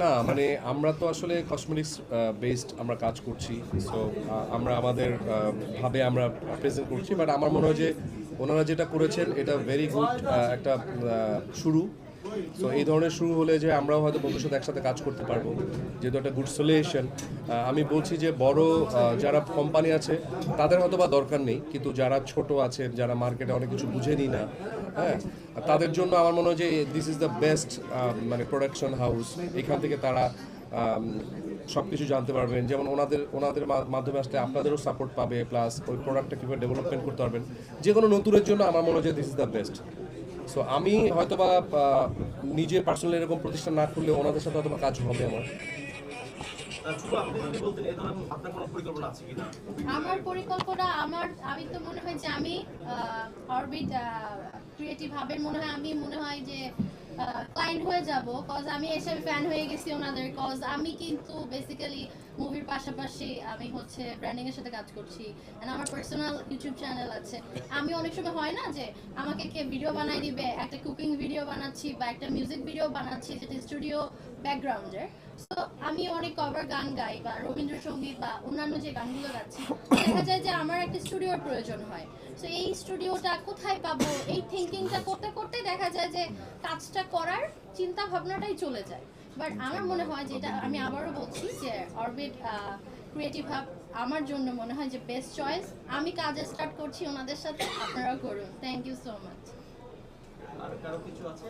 না মানে আমরা তো আসলে কসমেটিক্স বেসড আমরা কাজ করছি, সো আমরা আমাদের ভাবে আমরা প্রেজেন্ট করছি, বাট আমার মনে হয় যে ওনারা যেটা করেছেন এটা ভেরি গুড একটা শুরু। সো এই ধরনের শুরু হলে যে আমরাও হয়তো ভবিষ্যতে একসাথে কাজ করতে পারবো, যেহেতু একটা গুড সলিউশন। আমি বলছি যে বড় যারা কোম্পানি আছে তাদের হয়তো বা দরকার নেই, কিন্তু যারা ছোট আছেন, যারা মার্কেটে অনেক কিছু বুঝেনি না, হ্যাঁ, তাদের জন্য আমার মনে হয় যে দিস ইজ দ্য বেস্ট মানে প্রোডাকশন হাউস। এখান থেকে তারা সব কিছু জানতে পারবেন, যেমন ওনাদের ওনাদের মাধ্যমে আসলে আপনাদেরও সাপোর্ট পাবে, প্লাস ওই প্রোডাক্টটা কীভাবে ডেভেলপমেন্ট করতে পারবেন। যে কোনো নতুনের জন্য আমার মনে হয় যে this is the best. So আমি হয়তো বা নিজে পার্সোনালি এরকম প্রতিষ্ঠান না করলে ওনাদের সাথে হয়তো বা কাজ হবে আমার। আমার পরিকল্পনা আমি তো মনে হয় যে আমি অরবিট ক্রিয়েটিভ হাবের মনে হয় যে ক্লায়েন্ট হয়ে যাব, কজ আমি এসে ফ্যান হয়ে গেছি ওনাদের। কজ আমি কিন্তু বেসিক্যালি মুভির পাশাপাশি আমি হচ্ছে ব্র্যান্ডিং এর সাথে কাজ করছি, এন্ড আমার পার্সোনাল ইউটিউব চ্যানেল আছে। আমি অনেক সময় হয় না যে আমাকে কে ভিডিও বানাই দিবে, একটা কুকিং ভিডিও বানাচ্ছি বা একটা মিউজিক ভিডিও বানাচ্ছি যেটা স্টুডিও ব্যাকগ্রাউন্ডের। সো আমি অনেক কভার গান গাই বা রবীন্দ্রসঙ্গীত বা অন্যান্য যে গানগুলো গাচ্ছি, দেখা যায় যে আমার একটা স্টুডিওর প্রয়োজন হয়। সো এই স্টুডিওটা কোথায় পাবো, এই থিঙ্কিংটা করতে করতে দেখা যায় যে কাজটা করার চিন্তা ভাবনাটাই চলে যায়। বাট আমার মনে হয় যেটা আমি আবারও বলছি যে অরবিট ক্রিয়েটিভ হাব আমার জন্য মনে হয় যে বেস্ট চয়েস। আমি কাজ স্টার্ট করছি ওনাদের সাথে, আপনারাও করুন। Thank you so much. আর কারো কিছু আছে?